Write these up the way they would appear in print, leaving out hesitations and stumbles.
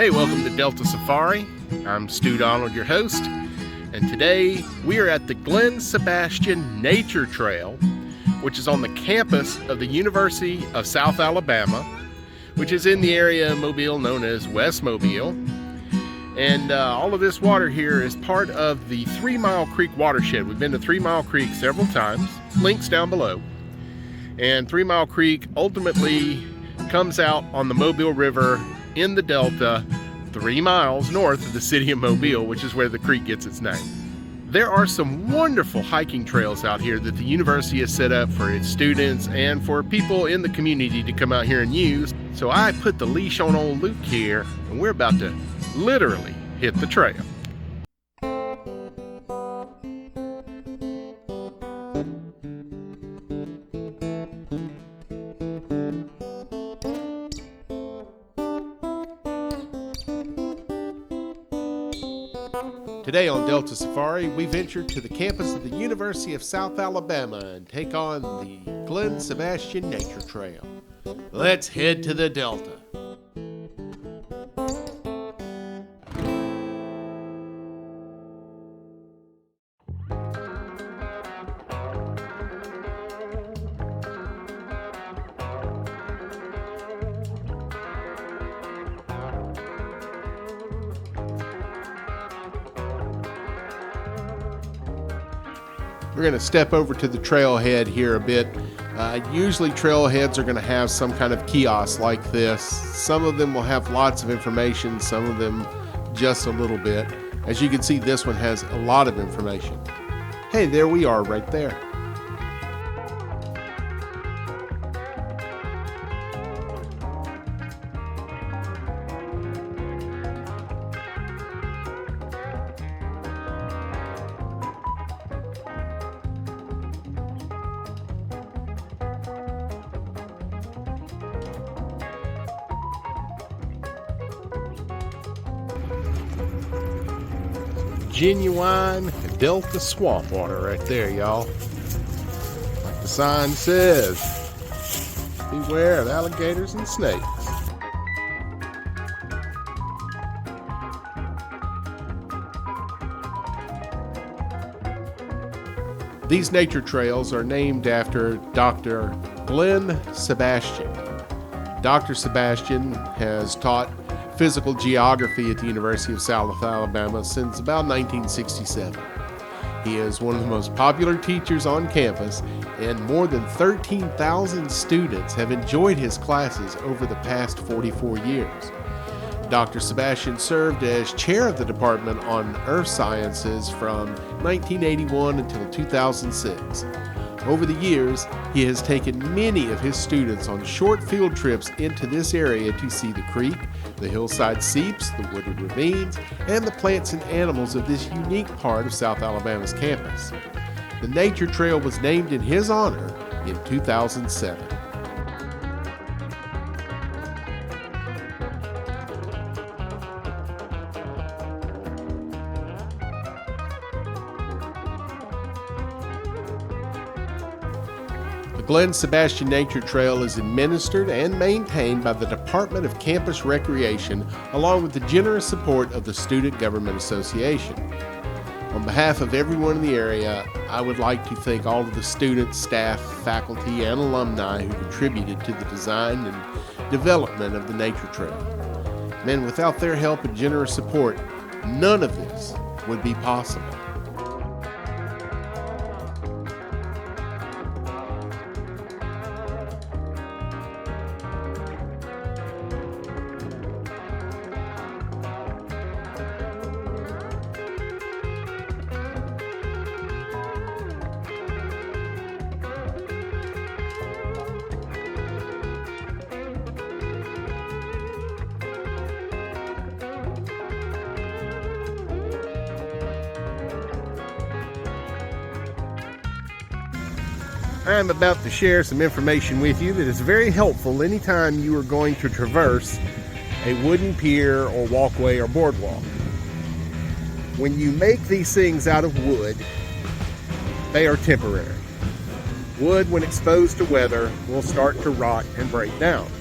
Hey, welcome to Delta Safari. I'm Stu Donald, your host, and today we are at the Glenn Sebastian Nature Trail, which is on the campus of the University of South Alabama, which is in the area of Mobile known as West Mobile. And all of this water here is part of the 3 Mile Creek Watershed. We've been to 3 Mile Creek several times, links down below. And 3 Mile Creek ultimately comes out on the Mobile River in the Delta, 3 miles north of the city of Mobile, which is where the creek gets its name. There are some wonderful hiking trails out here that the university has set up for its students and for people in the community to come out here and use. So I put the leash on old Luke here, and we're about to literally hit the trail. Today on Delta Safari, we venture to the campus of the University of South Alabama and take on the Glenn Sebastian Nature Trail. Let's head to the Delta. We're going to step over to the trailhead here a bit. Usually trailheads are going to have some kind of kiosk like this. Some of them will have lots of information, some of them just a little bit. As you can see, this one has a lot of information. Hey, there we are right there. Genuine Delta swamp water right there, y'all. Like the sign says, beware of alligators and snakes. These nature trails are named after Dr. Glenn Sebastian. Dr. Sebastian has taught physical geography at the University of South Alabama since about 1967. He is one of the most popular teachers on campus, and more than 13,000 students have enjoyed his classes over the past 44 years. Dr. Sebastian served as chair of the Department on Earth Sciences from 1981 until 2006. Over the years, he has taken many of his students on short field trips into this area to see the creek, the hillside seeps, the wooded ravines, and the plants and animals of this unique part of South Alabama's campus. The Nature Trail was named in his honor in 2007. The Glenn Sebastian Nature Trail is administered and maintained by the Department of Campus Recreation, along with the generous support of the Student Government Association. On behalf of everyone in the area, I would like to thank all of the students, staff, faculty, and alumni who contributed to the design and development of the Nature Trail. Man, without their help and generous support, none of this would be possible. I'm about to share some information with you that is very helpful anytime you are going to traverse a wooden pier or walkway or boardwalk. When you make these things out of wood, they are temporary. Wood, when exposed to weather, will start to rot and break down.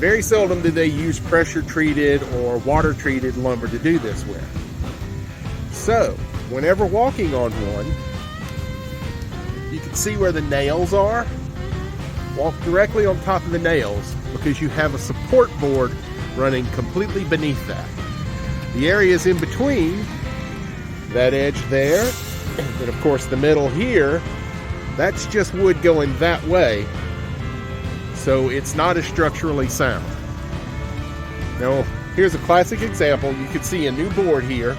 Very seldom do they use pressure-treated or water-treated lumber to do this with. So, whenever walking on one, you can see where the nails are. Walk directly on top of the nails because you have a support board running completely beneath that. The areas in between, that edge there, and of course the middle here, that's just wood going that way, so it's not as structurally sound. Now, here's a classic example. You can see a new board here.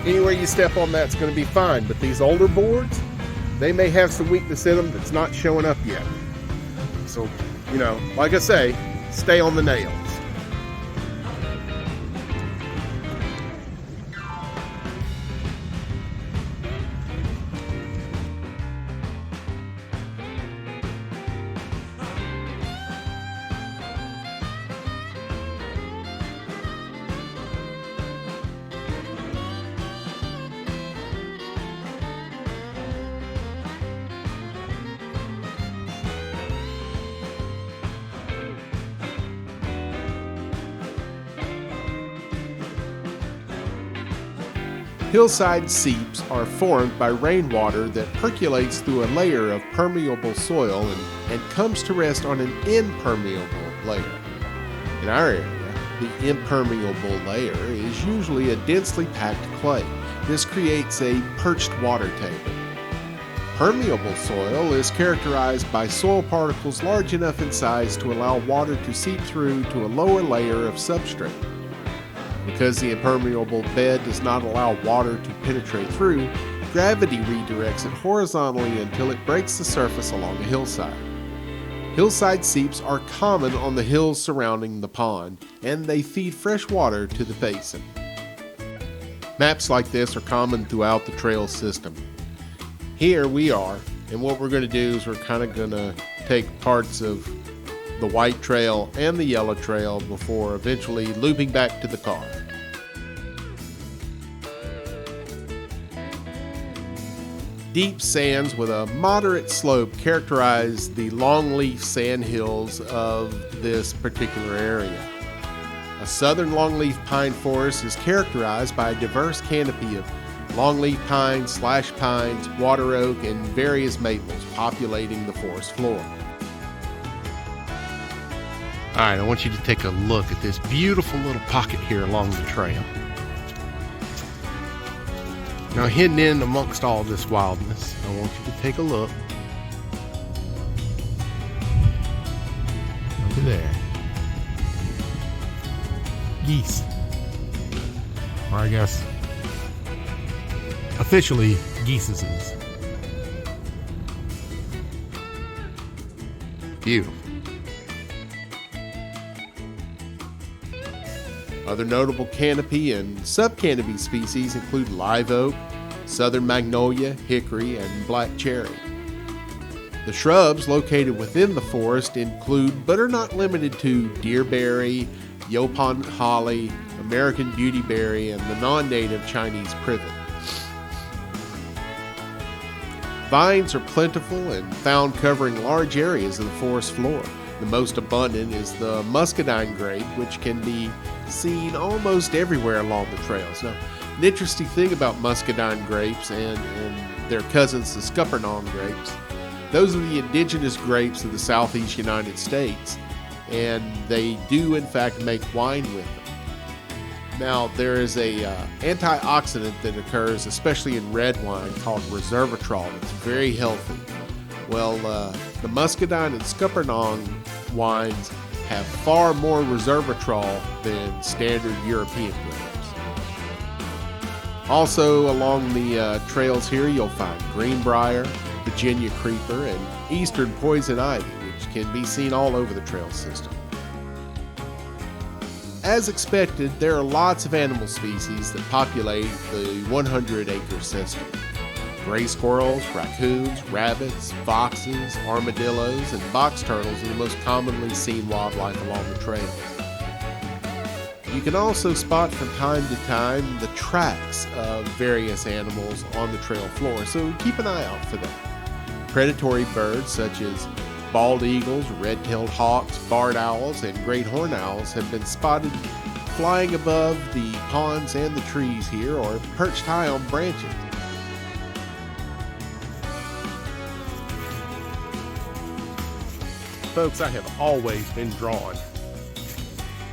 Anywhere you step on that's going to be fine, but these older boards, they may have some weakness in them that's not showing up yet. So, like I say, stay on the nails. Hillside seeps are formed by rainwater that percolates through a layer of permeable soil and comes to rest on an impermeable layer. In our area, the impermeable layer is usually a densely packed clay. This creates a perched water table. Permeable soil is characterized by soil particles large enough in size to allow water to seep through to a lower layer of substrate. Because the impermeable bed does not allow water to penetrate through, gravity redirects it horizontally until it breaks the surface along a hillside. Hillside seeps are common on the hills surrounding the pond, and they feed fresh water to the basin. Maps like this are common throughout the trail system. Here we are, and what we're going to do is we're kind of going to take parts of the white trail and the yellow trail before eventually looping back to the car. Deep sands with a moderate slope characterize the longleaf sand hills of this particular area. A southern longleaf pine forest is characterized by a diverse canopy of longleaf pine, slash pines, water oak, and various maples populating the forest floor. Alright, I want you to take a look at this beautiful little pocket here along the trail. Now, hidden in amongst all this wildness, I want you to take a look. Look at there. Geese. Or I guess, officially, geeses. Beautiful. Other notable canopy and subcanopy species include live oak, southern magnolia, hickory, and black cherry. The shrubs located within the forest include, but are not limited to, deerberry, Yopon holly, American beautyberry, and the non-native Chinese privet. Vines are plentiful and found covering large areas of the forest floor. The most abundant is the muscadine grape, which can be seen almost everywhere along the trails. Now, an interesting thing about muscadine grapes and their cousins, the scuppernong grapes, those are the indigenous grapes of the southeast United States, and they do in fact make wine with them. Now, there is a antioxidant that occurs especially in red wine called resveratrol. It's very healthy. Well, the muscadine and scuppernong wines have far more resveratrol than standard European grapes. Also along the trails here you'll find greenbrier, Virginia creeper, and eastern poison ivy, which can be seen all over the trail system. As expected, there are lots of animal species that populate the 100-acre system. Gray squirrels, raccoons, rabbits, foxes, armadillos, and box turtles are the most commonly seen wildlife along the trails. You can also spot from time to time the tracks of various animals on the trail floor, so keep an eye out for that. Predatory birds such as bald eagles, red-tailed hawks, barred owls, and great horned owls have been spotted flying above the ponds and the trees here, or perched high on branches. Folks, I have always been drawn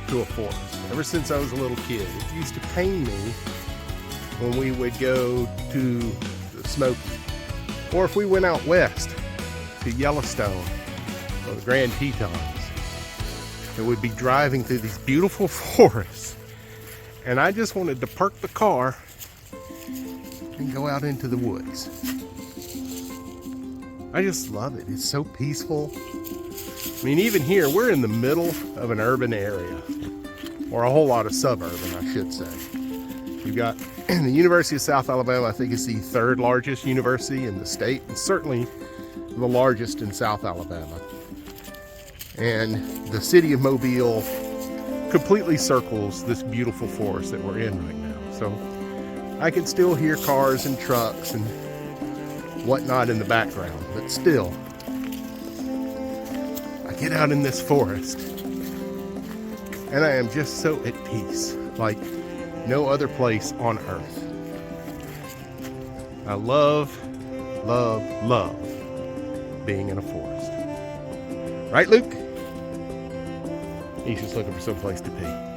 to a forest. Ever since I was a little kid, it used to pain me when we would go to the Smokies, or if we went out west to Yellowstone or the Grand Tetons, and we'd be driving through these beautiful forests, and I just wanted to park the car and go out into the woods. I just love it. It's so peaceful. I mean, even here, we're in the middle of an urban area, or a whole lot of suburban, I should say. You've got the University of South Alabama. I think it's the third largest university in the state, and certainly the largest in South Alabama. And the city of Mobile completely circles this beautiful forest that we're in right now. So I can still hear cars and trucks and whatnot in the background, but still, I get out in this forest and I am just so at peace, like no other place on earth. I love, love, love being in a forest. Right, Luke? He's just looking for some place to pee.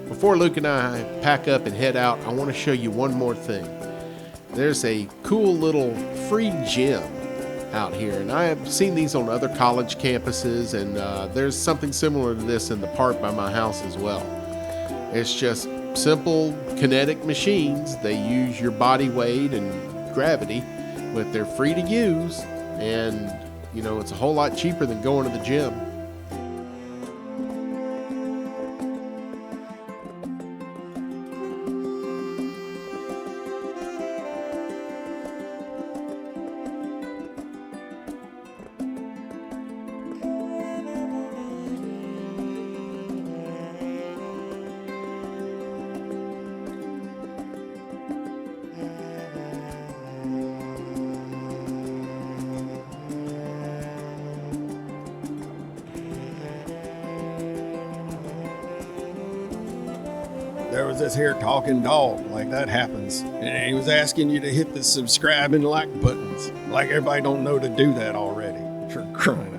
Before Luke and I pack up and head out, I want to show you one more thing. There's a cool little free gym out here, and I have seen these on other college campuses, and there's something similar to this in the park by my house as well. It's just simple kinetic machines. They use your body weight and gravity, but they're free to use, and you know, it's a whole lot cheaper than going to the gym. There was this here talking dog, like that happens. And he was asking you to hit the subscribe and like buttons. Like everybody don't know to do that already. For crying